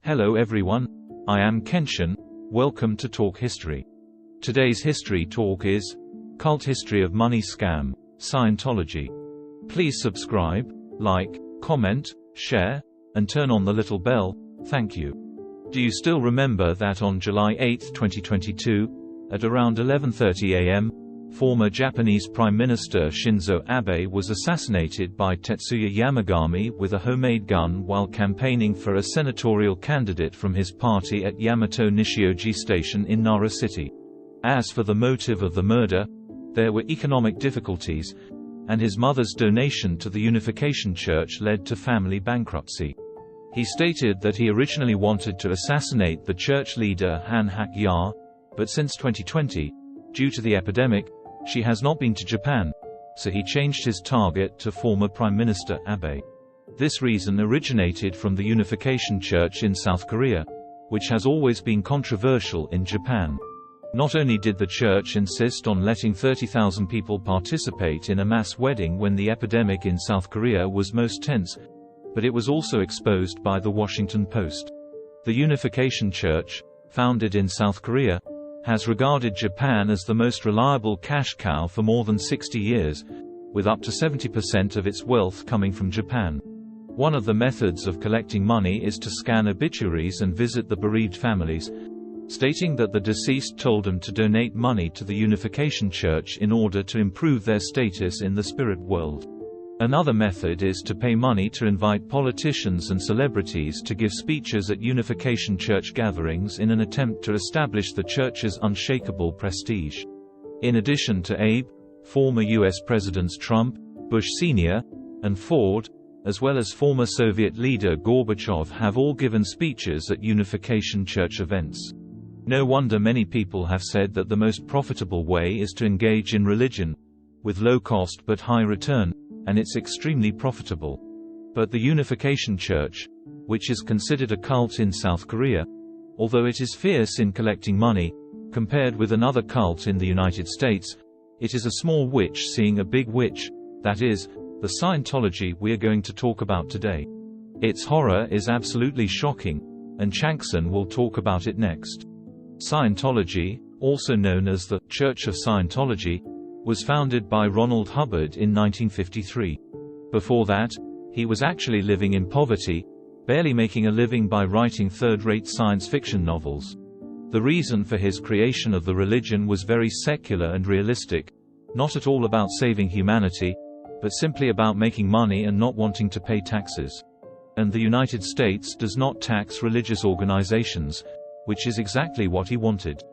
Hello everyone, I am Kenshin. Welcome to Talk History. Today's history talk is Cult History of Money Scam, Scientology. Please subscribe, like, comment, share, and turn on the little bell. Thank you. Do you still remember that on July 8, 2022, at around 11:30 a.m., former Japanese Prime Minister Shinzo Abe was assassinated by Tetsuya Yamagami with a homemade gun while campaigning for a senatorial candidate from his party at Yamato Nishioji Station in Nara City. As for the motive of the murder, there were economic difficulties, and his mother's donation to the Unification Church led to family bankruptcy. He stated that he originally wanted to assassinate the church leader Han Hak-ya, but since 2020, due to the epidemic, she has not been to Japan, so he changed his target to former Prime Minister Abe. This reason originated from the Unification Church in South Korea, which has always been controversial in Japan. Not only did the church insist on letting 30,000 people participate in a mass wedding when the epidemic in South Korea was most tense, but it was also exposed by the Washington Post. The Unification Church, founded in South Korea, has regarded Japan as the most reliable cash cow for more than 60 years, with up to 70% of its wealth coming from Japan. One of the methods of collecting money is to scan obituaries and visit the bereaved families, stating that the deceased told them to donate money to the Unification Church in order to improve their status in the spirit world. Another method is to pay money to invite politicians and celebrities to give speeches at Unification Church gatherings in an attempt to establish the church's unshakable prestige. In addition to Abe, former U.S. Presidents Trump, Bush Sr., and Ford, as well as former Soviet leader Gorbachev, have all given speeches at Unification Church events. No wonder many people have said that the most profitable way is to engage in religion, with low cost but high return, and it's extremely profitable. But the Unification Church, which is considered a cult in South Korea, although it is fierce in collecting money, compared with another cult in the United States, it is a small witch seeing a big witch, that is, the Scientology we are going to talk about today. Its horror is absolutely shocking, and Chankson will talk about it next. Scientology, also known as the Church of Scientology, was founded by Ronald Hubbard in 1953. Before that, he was actually living in poverty, barely making a living by writing third-rate science fiction novels. The reason for his creation of the religion was very secular and realistic, not at all about saving humanity, but simply about making money and not wanting to pay taxes. And the United States does not tax religious organizations, which is exactly what he wanted.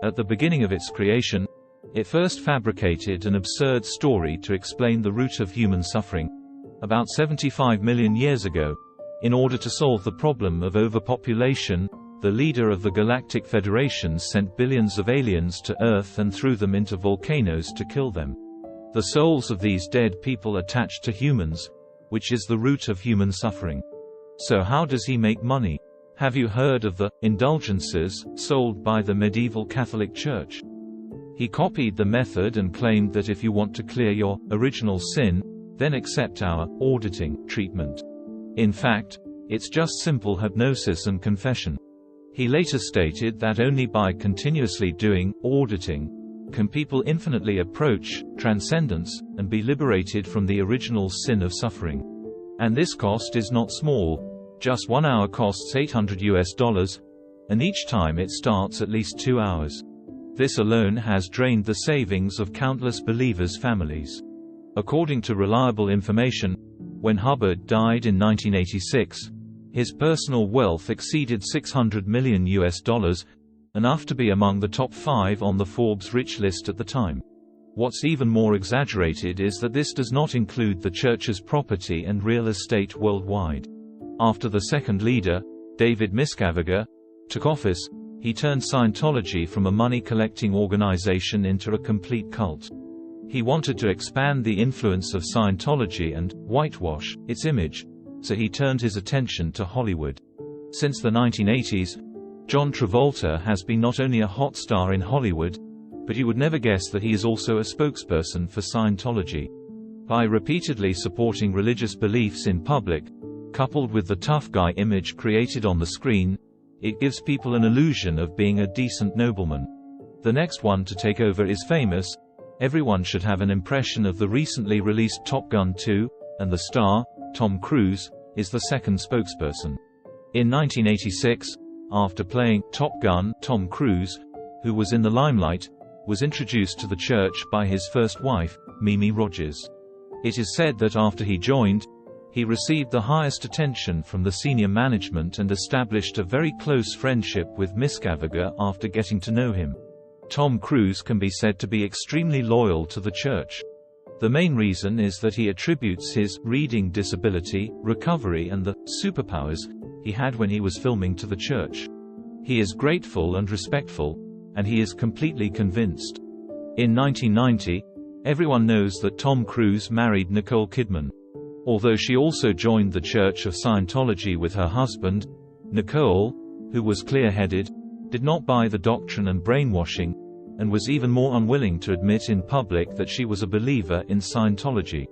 At the beginning of its creation, it first fabricated an absurd story to explain the root of human suffering, about 75 million years ago. In order to solve the problem of overpopulation, the leader of the Galactic Federation sent billions of aliens to Earth and threw them into volcanoes to kill them. The souls of these dead people attached to humans, which is the root of human suffering. So how does he make money? Have you heard of the indulgences sold by the medieval Catholic Church? He copied the method and claimed that if you want to clear your original sin, then accept our auditing treatment. In fact, it's just simple hypnosis and confession. He later stated that only by continuously doing auditing can people infinitely approach transcendence and be liberated from the original sin of suffering. And this cost is not small. Just 1 hour costs $800, and each time it starts at least 2 hours. This alone has drained the savings of countless believers' families. According to reliable information, when Hubbard died in 1986, his personal wealth exceeded $600 million, enough to be among the top 5 on the Forbes rich list at the time. What's even more exaggerated is that this does not include the church's property and real estate worldwide. After the second leader, David Miscavige, took office, he turned Scientology from a money-collecting organization into a complete cult. He wanted to expand the influence of Scientology and whitewash its image, so he turned his attention to Hollywood. Since the 1980s, John Travolta has been not only a hot star in Hollywood, but you would never guess that he is also a spokesperson for Scientology. By repeatedly supporting religious beliefs in public, Coupled with the tough guy image created on the screen, it gives people an illusion of being a decent nobleman. The next one to take over is famous. Everyone should have an impression of the recently released Top Gun 2, and the star, Tom Cruise, is the second spokesperson. In 1986, after playing Top Gun, Tom Cruise, who was in the limelight, was introduced to the church by his first wife, Mimi Rogers. It is said that after he joined, he received the highest attention from the senior management and established a very close friendship with Miscavige after getting to know him. Tom Cruise can be said to be extremely loyal to the church. The main reason is that he attributes his reading disability, recovery and the superpowers he had when he was filming to the church. He is grateful and respectful, and he is completely convinced. In 1990, everyone knows that Tom Cruise married Nicole Kidman. Although she also joined the Church of Scientology with her husband, Nicole, who was clear-headed, did not buy the doctrine and brainwashing, and was even more unwilling to admit in public that she was a believer in Scientology.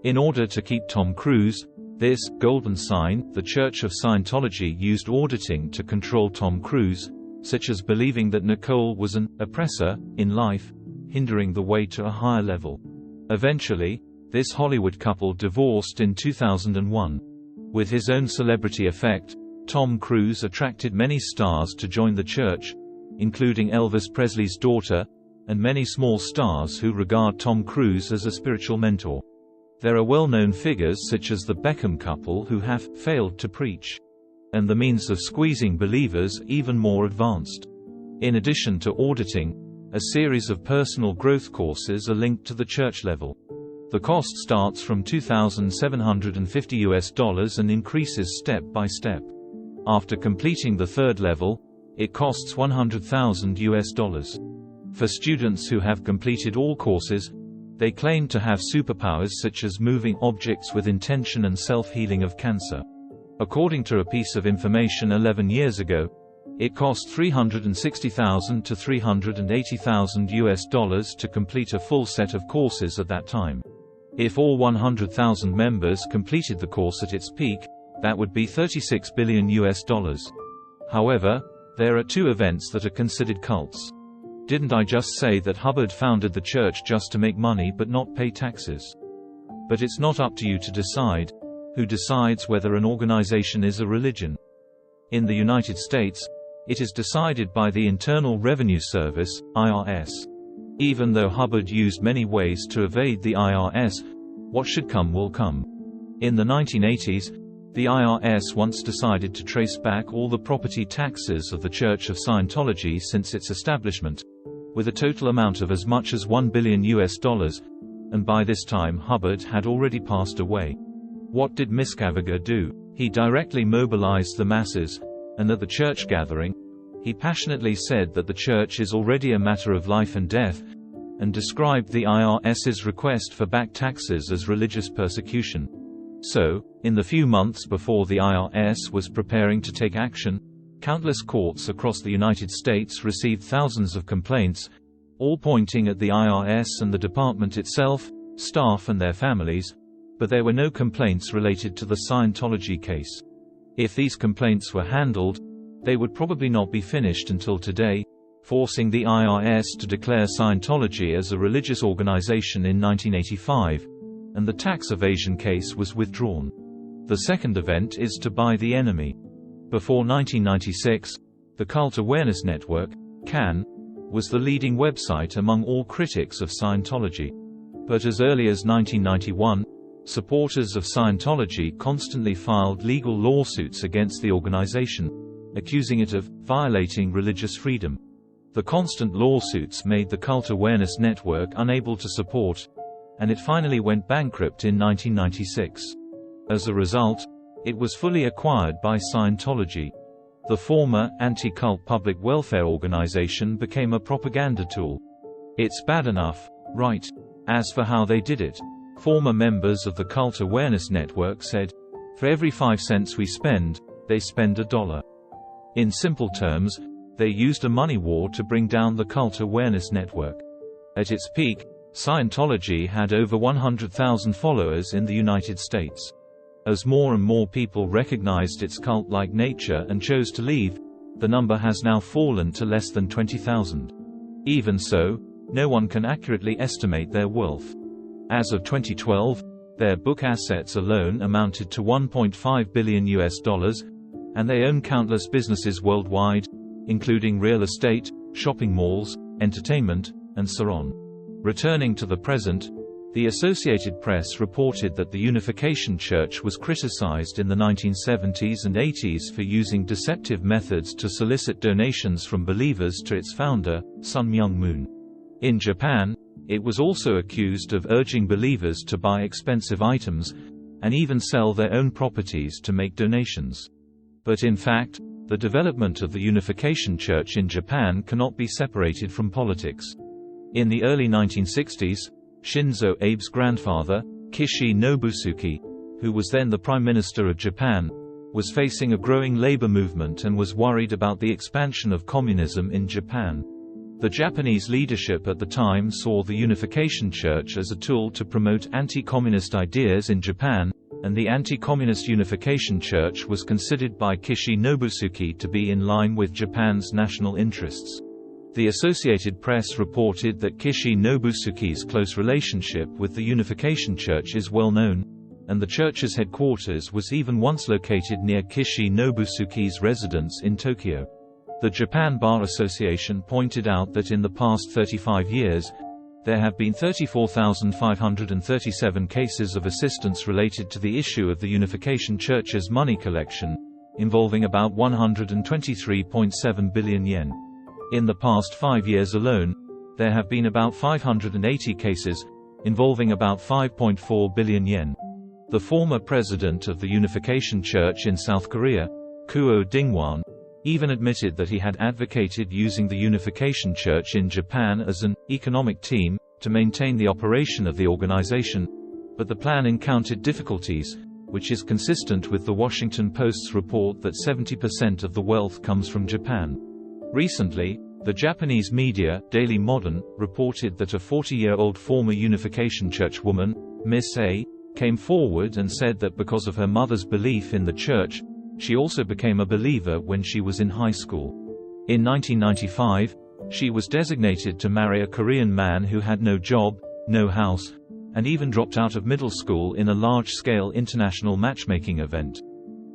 In order to keep Tom Cruise, this golden sign, the Church of Scientology used auditing to control Tom Cruise, such as believing that Nicole was an oppressor in life, hindering the way to a higher level. Eventually, this Hollywood couple divorced in 2001. With his own celebrity effect, Tom Cruise attracted many stars to join the church, including Elvis Presley's daughter, and many small stars who regard Tom Cruise as a spiritual mentor. There are well-known figures such as the Beckham couple who have failed to preach, and the means of squeezing believers even more advanced. In addition to auditing, a series of personal growth courses are linked to the church level. The cost starts from $2,750 and increases step by step. After completing the third level, it costs $100,000. For students who have completed all courses, they claim to have superpowers such as moving objects with intention and self-healing of cancer. According to a piece of information 11 years ago, it cost $360,000 to $380,000 to complete a full set of courses at that time. If all 100,000 members completed the course at its peak, that would be $36 billion. However, there are two events that are considered cults. Didn't I just say that Hubbard founded the church just to make money but not pay taxes? But it's not up to you to decide. Who decides whether an organization is a religion? In the United States, it is decided by the Internal Revenue Service, IRS. Even though Hubbard used many ways to evade the IRS, what should come will come. In the 1980s, the IRS once decided to trace back all the property taxes of the Church of Scientology since its establishment, with a total amount of as much as $1 billion, and by this time Hubbard had already passed away. What did Miscavige do? He directly mobilized the masses, and at the church gathering, he passionately said that the church is already a matter of life and death, and described the IRS's request for back taxes as religious persecution. So, in the few months before the IRS was preparing to take action, countless courts across the United States received thousands of complaints, all pointing at the IRS and the department itself, staff and their families, but there were no complaints related to the Scientology case. If these complaints were handled, they would probably not be finished until today, forcing the IRS to declare Scientology as a religious organization in 1985, and the tax evasion case was withdrawn. The second event is to buy the enemy. Before 1996, the Cult Awareness Network, CAN, was the leading website among all critics of Scientology. But as early as 1991, supporters of Scientology constantly filed legal lawsuits against the organization, accusing it of violating religious freedom. The constant lawsuits made the Cult Awareness Network unable to support, and it finally went bankrupt in 1996. As a result, it was fully acquired by Scientology. The former anti-cult public welfare organization became a propaganda tool. It's bad enough, right? As for how they did it, former members of the Cult Awareness Network said, "For every 5 cents we spend, they spend $1." In simple terms, they used a money war to bring down the Cult Awareness Network. At its peak, Scientology had over 100,000 followers in the United States. As more and more people recognized its cult-like nature and chose to leave, the number has now fallen to less than 20,000. Even so, no one can accurately estimate their wealth. As of 2012, their book assets alone amounted to $1.5 billion, and they own countless businesses worldwide, including real estate, shopping malls, entertainment, and so on. Returning to the present, the Associated Press reported that the Unification Church was criticized in the 1970s and 80s for using deceptive methods to solicit donations from believers to its founder, Sun Myung Moon. In Japan, it was also accused of urging believers to buy expensive items, and even sell their own properties to make donations. But in fact, the development of the Unification Church in Japan cannot be separated from politics. In the early 1960s, Shinzo Abe's grandfather, Kishi Nobusuke, who was then the Prime Minister of Japan, was facing a growing labor movement and was worried about the expansion of communism in Japan. The Japanese leadership at the time saw the Unification Church as a tool to promote anti-communist ideas in Japan, and the anti-communist Unification Church was considered by Kishi Nobusuke to be in line with Japan's national interests. The Associated Press reported that Kishi Nobusuke's close relationship with the Unification Church is well known, and the church's headquarters was even once located near Kishi Nobusuke's residence in Tokyo. The Japan Bar Association pointed out that in the past 35 years, there have been 34,537 cases of assistance related to the issue of the Unification Church's money collection, involving about 123.7 billion yen. In the past 5 years alone, there have been about 580 cases, involving about 5.4 billion yen. The former president of the Unification Church in South Korea, Kuo Dingwan, even admitted that he had advocated using the Unification Church in Japan as an economic team to maintain the operation of the organization, but the plan encountered difficulties, which is consistent with the Washington Post's report that 70% of the wealth comes from Japan. Recently, the Japanese media, Daily Modern, reported that a 40-year-old former Unification Church woman, Miss A, came forward and said that because of her mother's belief in the church, she also became a believer when she was in high school. In 1995, she was designated to marry a Korean man who had no job, no house, and even dropped out of middle school in a large-scale international matchmaking event.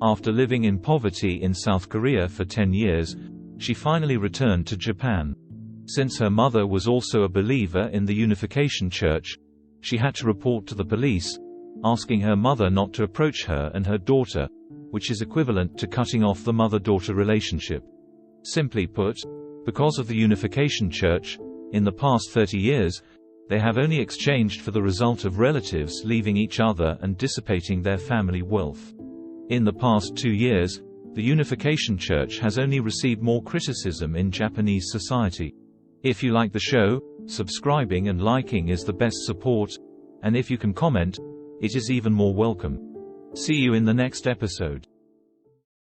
After living in poverty in South Korea for 10 years, she finally returned to Japan. Since her mother was also a believer in the Unification Church, she had to report to the police, asking her mother not to approach her and her daughter, which is equivalent to cutting off the mother-daughter relationship. Simply put, because of the Unification Church, in the past 30 years, they have only exchanged for the result of relatives leaving each other and dissipating their family wealth. In the past 2 years, the Unification Church has only received more criticism in Japanese society. If you like the show, subscribing and liking is the best support, and if you can comment, it is even more welcome. See you in the next episode.